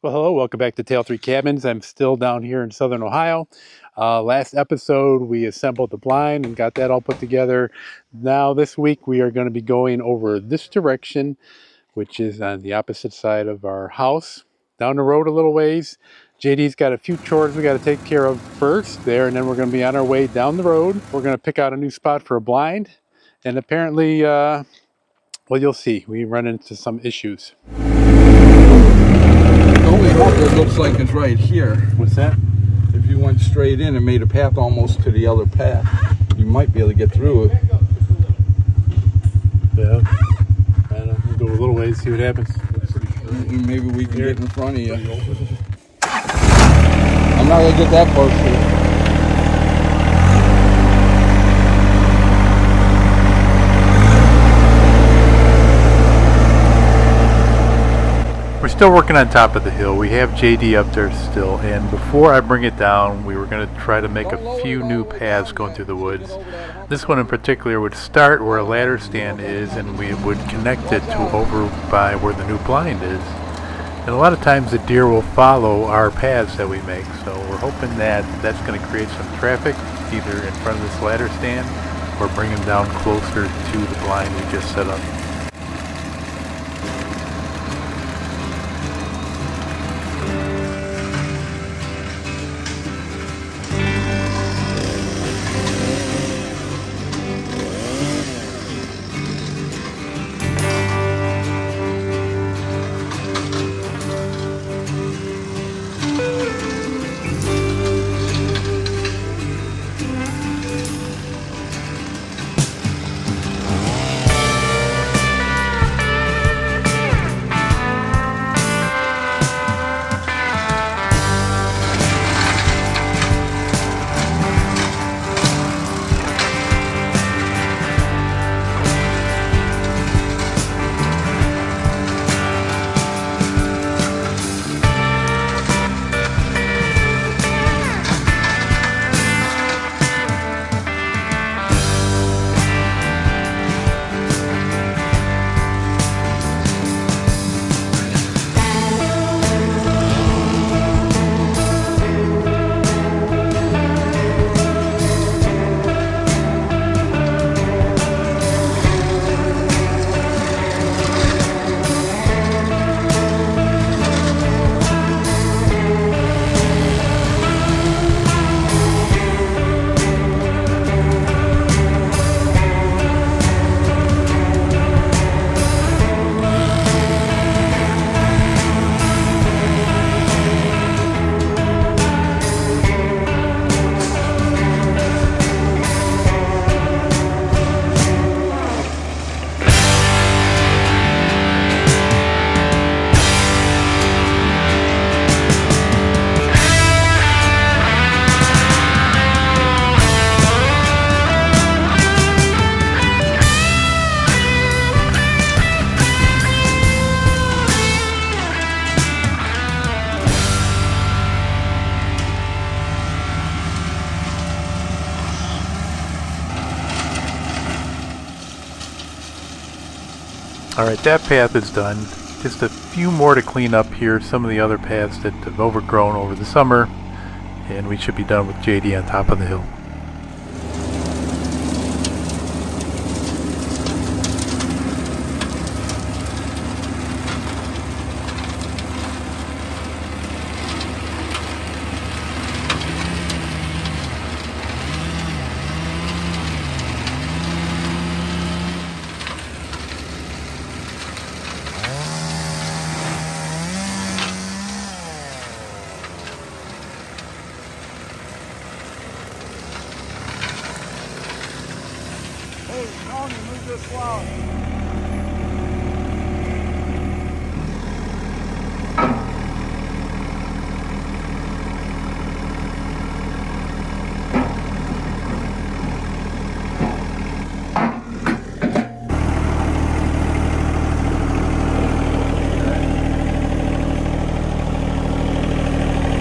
Well, hello, welcome back to Tail 3 Cabins. I'm still down here in Southern Ohio. Last episode, we assembled the blind and got that all put together. Now, this week, we are going to be going over this direction, which is on the opposite side of our house, down the road a little ways. JD's got a few chores we got to take care of first there, and then we're going to be on our way down the road. We're going to pick out a new spot for a blind, and apparently, well, you'll see, we run into some issues. The only hope it looks like is right here. What's that? If you went straight in and made a path almost to the other path, you might be able to get through it. Yeah. I don't know. We'll go a little ways, see what happens. Maybe we can get in front of you. I'm not going to get that close to it. We're still working on top of the hill. We have JD up there still, and before I bring it down, we were going to try to make a few new paths going through the woods. This one in particular would start where a ladder stand is, and we would connect it to over by where the new blind is. And a lot of times the deer will follow our paths that we make, so we're hoping that that's going to create some traffic either in front of this ladder stand or bring them down closer to the blind we just set up. Alright, that path is done. Just a few more to clean up here, some of the other paths that have overgrown over the summer, and we should be done with JD on top of the hill. Move this log.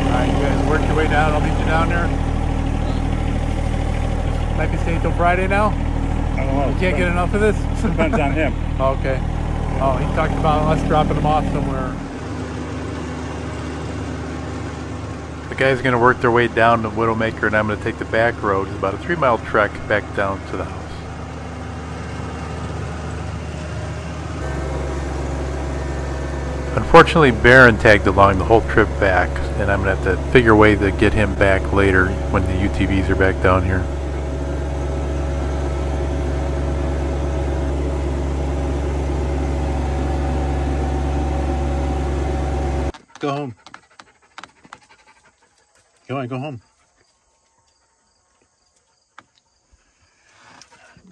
Alright, you guys work your way down. I'll meet you down there. Might be staying till Friday now? I don't know. You can't get enough of this? Depends on him. Okay. Oh, he talked about us dropping him off somewhere. guys are going to work their way down to Widowmaker, and I'm going to take the back road. It's about a 3-mile trek back down to the house. Unfortunately, Baron tagged along the whole trip back, and I'm going to have to figure a way to get him back later when the UTVs are back down here. Go home. Come on, go home.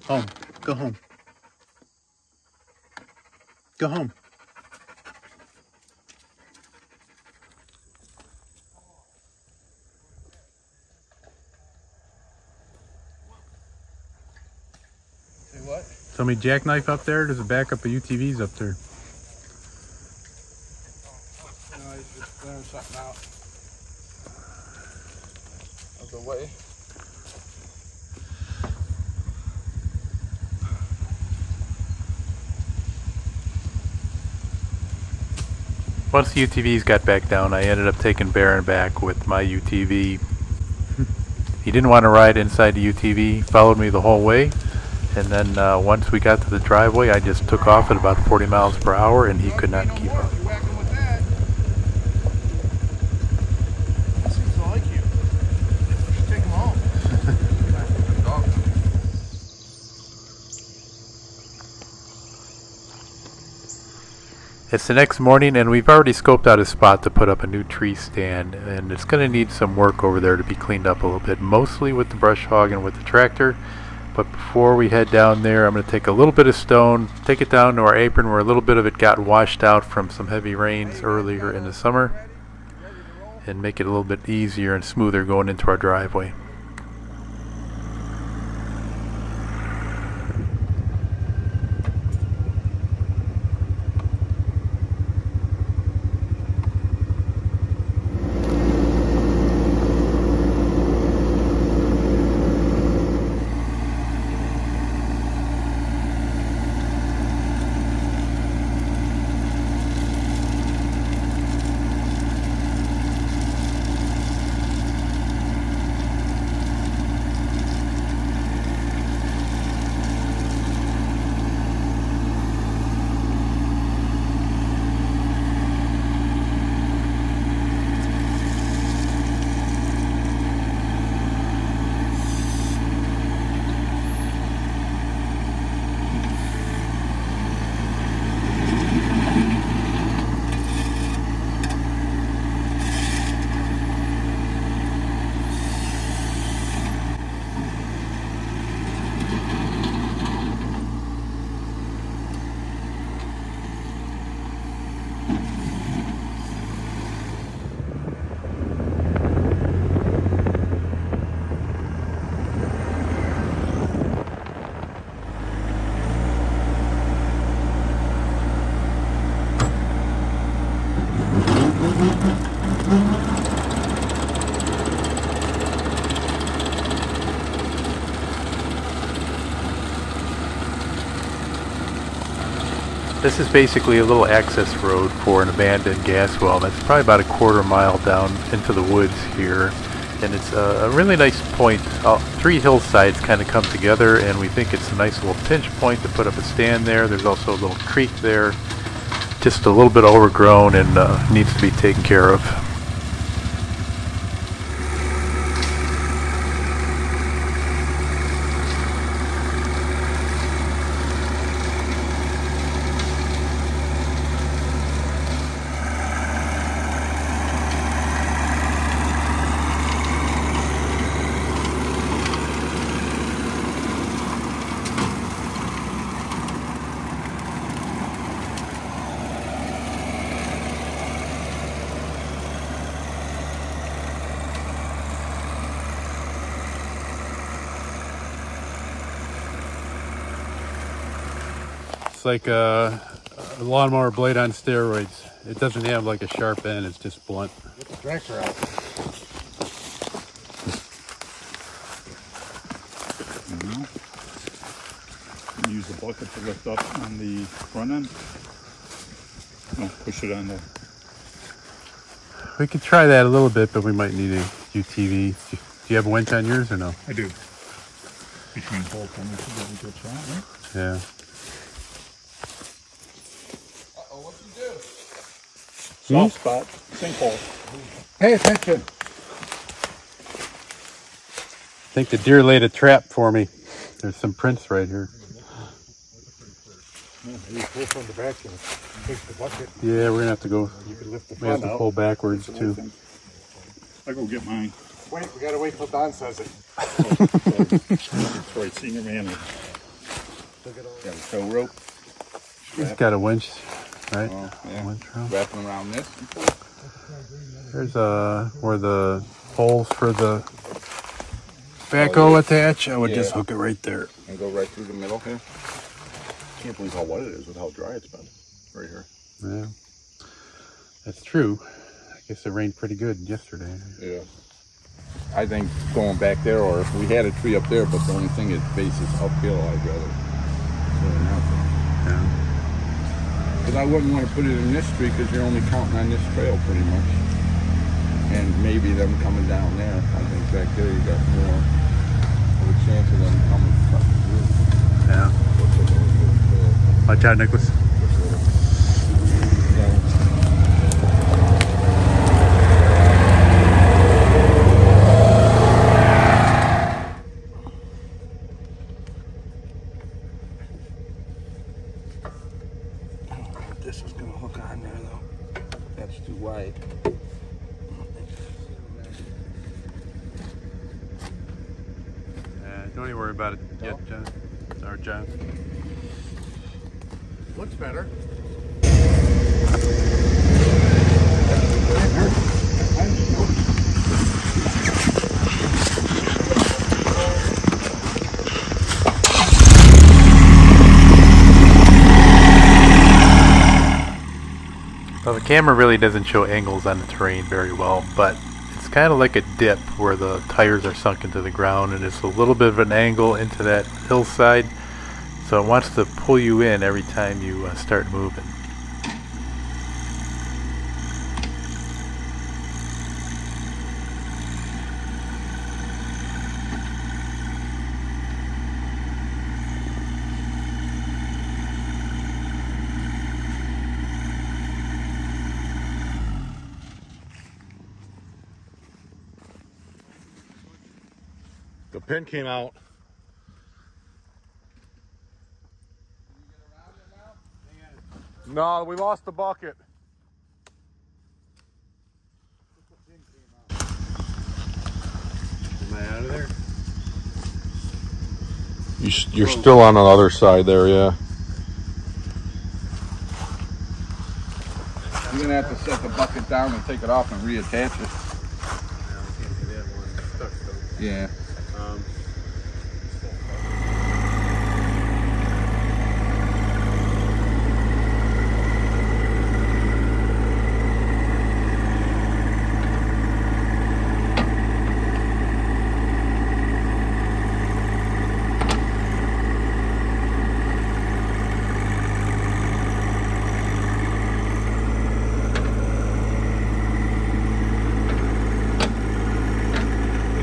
Home. Go home. Go home. Say what? Somebody jackknife up there? There's a backup of UTVs up there. No, he's just clearing something out of the way. Once the UTVs got back down, I ended up taking Baron back with my UTV. He didn't want to ride inside the UTV, followed me the whole way, and then once we got to the driveway, I just took off at about 40 miles per hour, and he could not keep up. It's the next morning, and we've already scoped out a spot to put up a new tree stand, and it's going to need some work over there to be cleaned up a little bit, mostly with the brush hog and with the tractor. But before we head down there, I'm going to take a little bit of stone, take it down to our apron where a little bit of it got washed out from some heavy rains earlier in the summer, and make it a little bit easier and smoother going into our driveway. This is basically a little access road for an abandoned gas well. That's probably about a 1/4 mile down into the woods here, and it's a really nice point. 3 hillsides kind of come together, and we think it's a nice little pinch point to put up a stand there. There's also a little creek there, just a little bit overgrown and needs to be taken care of. Like a lawnmower blade on steroids. It doesn't have like a sharp end, it's just blunt. Get the tractor out. Use the bucket to lift up on the front end. No, push it on the We could try that a little bit, but we might need a UTV. Do you have a winch on yours or no? I do. Between both of them, it's a really good shot, right? Yeah. Uh-oh, what'd you do? Soft spot, sinkhole. Pay attention. I think the deer laid a trap for me. There's some prints right here. You pull from the back and take the bucket. Yeah, we're gonna have to go. You can lift the We have front to out. pull backwards too. I go get mine. Wait, we gotta wait till Don says it. Detroit senior man. Look at all Got a tow rope. He's got a winch, right? Oh, yeah. Winch rope. Wrapping around this. There's where the holes for the backhoe attach. I would just hook it right there. And go right through the middle here. Can't believe how wet it is with how dry it's been right here. Yeah, that's true. I guess it rained pretty good yesterday. Yeah. I think going back there, or if we had a tree up there, but the only thing is base is uphill, I'd rather put it out there. Yeah. Because I wouldn't want to put it in this tree because you're only counting on this trail pretty much. And maybe them coming down there. I think back there you got more of a chance of them coming from the roof. Yeah. Watch out, Nicholas. This is going to hook on there though. That's too wide. Don't even worry about it yet, John. Or John. looks better. Well, the camera really doesn't show angles on the terrain very well, but it's kind of like a dip where the tires are sunk into the ground, and it's a little bit of an angle into that hillside, so it wants to pull you in every time you start moving. The pin came out. No, we lost the bucket. Am I out of there? You're still on the other side there, yeah. You're gonna have to set the bucket down and take it off and reattach it. Yeah.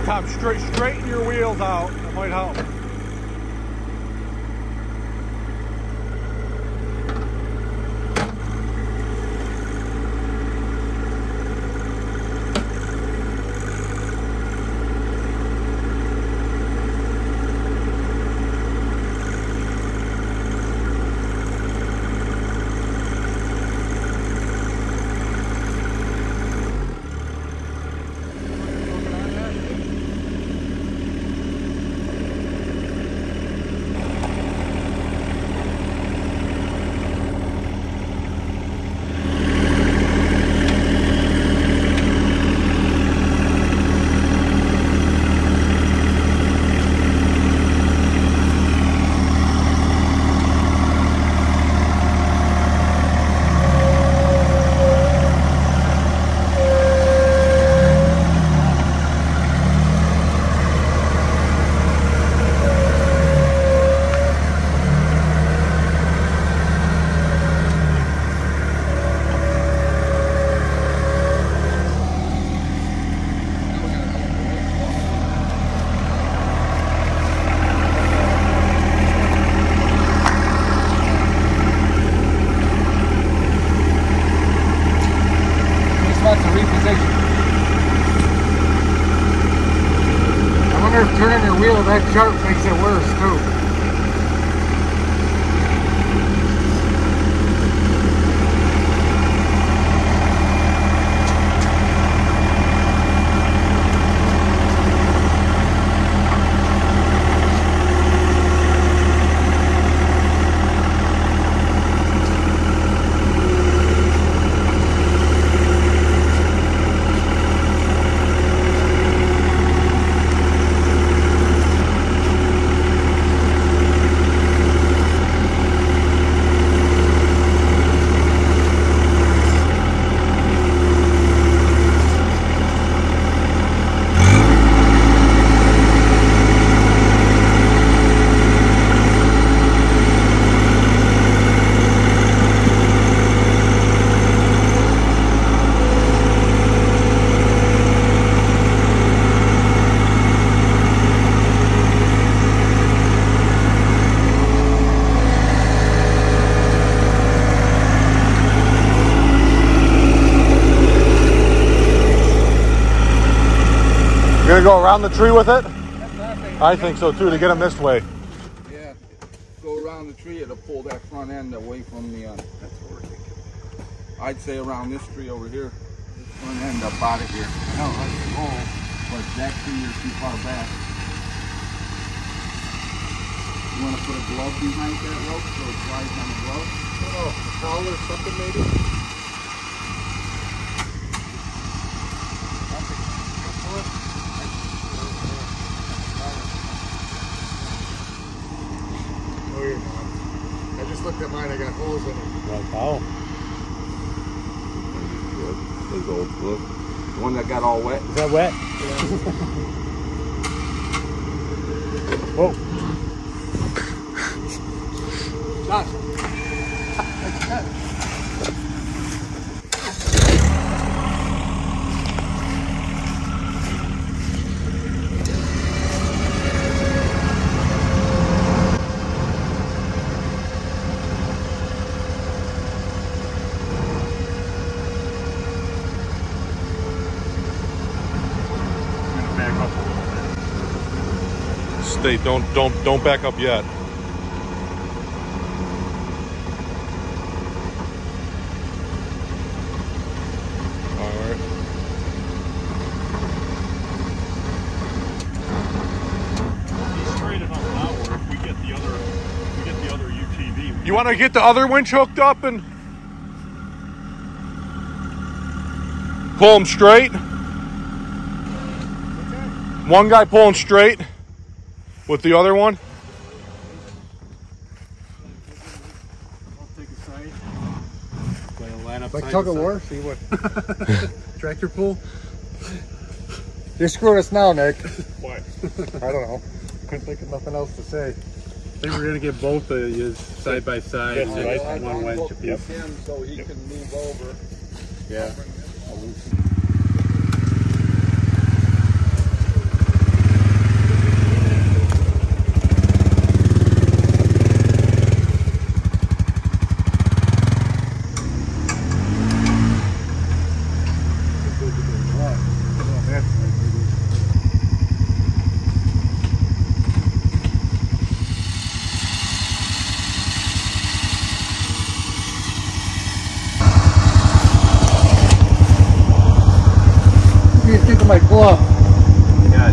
Tom, straighten your wheels out. That might help. that's a reposition. I wonder if turning your wheel that sharp makes it worse too. You're gonna go around the tree with it? I think so too, to get them this way. Yeah, go around the tree, it'll pull that front end away from the, I'd say around this tree over here. This front end up out of here. No, that's the goal, but that tree is too far back. You want to put a glove behind that rope so it slides on the glove? Oh, a towel or something maybe? No, you're not. I just looked at mine, I got holes in it. Oh. His old glove. The one that got all wet. Is that wet? Whoa. Josh. Stay, don't back up yet. Alright. He's straight enough now where if we get the other UTV. You want to get the other winch hooked up and pull them straight? One guy pulling straight with the other one. I'll take a side. Play a line up Like side tug to of side. war, see what? Tractor pull? You're screwing us now, Nick. Why? I don't know. Couldn't think of nothing else to say. I think we're gonna get both of you side by side. Yes, and right. one winch apiece. Him so he can move over. Yeah. What do you think of my glove? Yeah.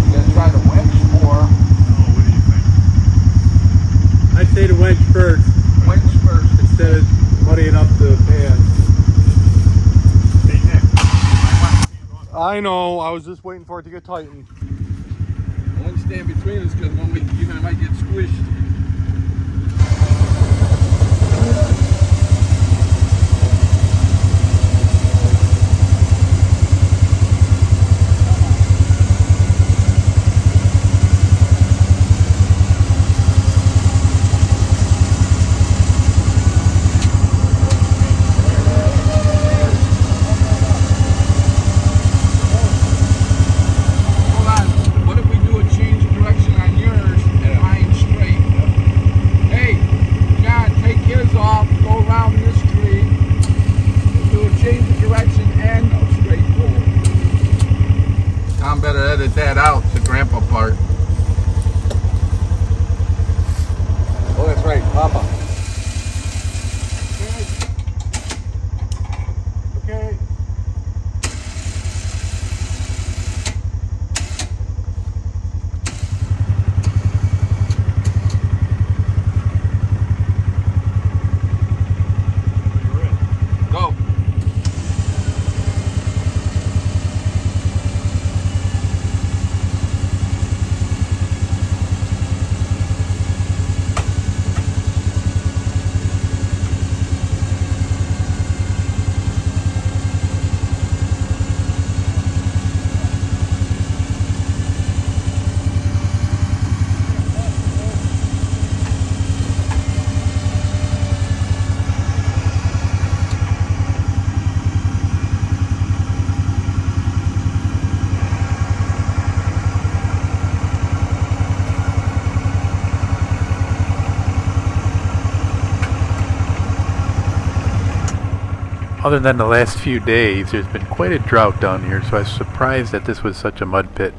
You gonna try the winch or What do you think? I'd say the wedge first winch first? instead of muddying up the pads. Hey, Nick, you might want to stand on it. I know, I was just waiting for it to get tightened. I wouldn't stand between us because when you might get squished. Hold on. What if we do a change of direction on yours and mine straight? grandpa part. Oh, that's right, Papa. Okay. Go. Other than the last few days, there's been quite a drought down here, so I was surprised that this was such a mud pit.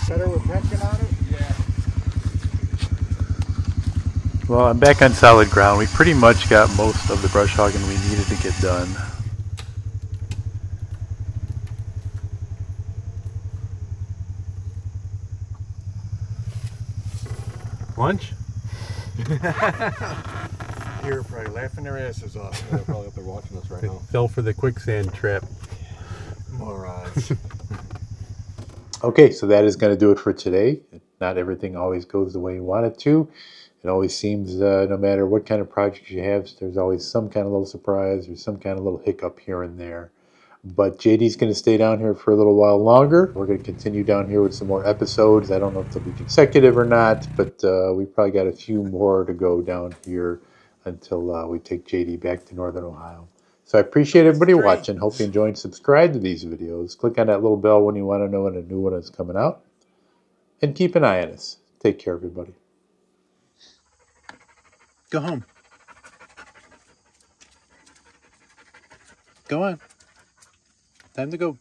Better with tension on it? Yeah. Well, I'm back on solid ground. We pretty much got most of the brush hogging we needed to get done. Lunch? You're probably laughing their asses off. They're probably up there watching us right now. Fell for the quicksand trap. Morons. Okay, so that is going to do it for today. Not everything always goes the way you want it to. It always seems, no matter what kind of projects you have, there's always some kind of little surprise or some kind of little hiccup here and there. But JD's going to stay down here for a little while longer. We're going to continue down here with some more episodes. I don't know if they'll be consecutive or not, but we probably got a few more to go down here until we take JD back to Northern Ohio. So I appreciate everybody watching. Hope you enjoyed. Subscribe to these videos. Click on that little bell when you want to know when a new one is coming out. And keep an eye on us. Take care, everybody. Go home. Go on. Time to go.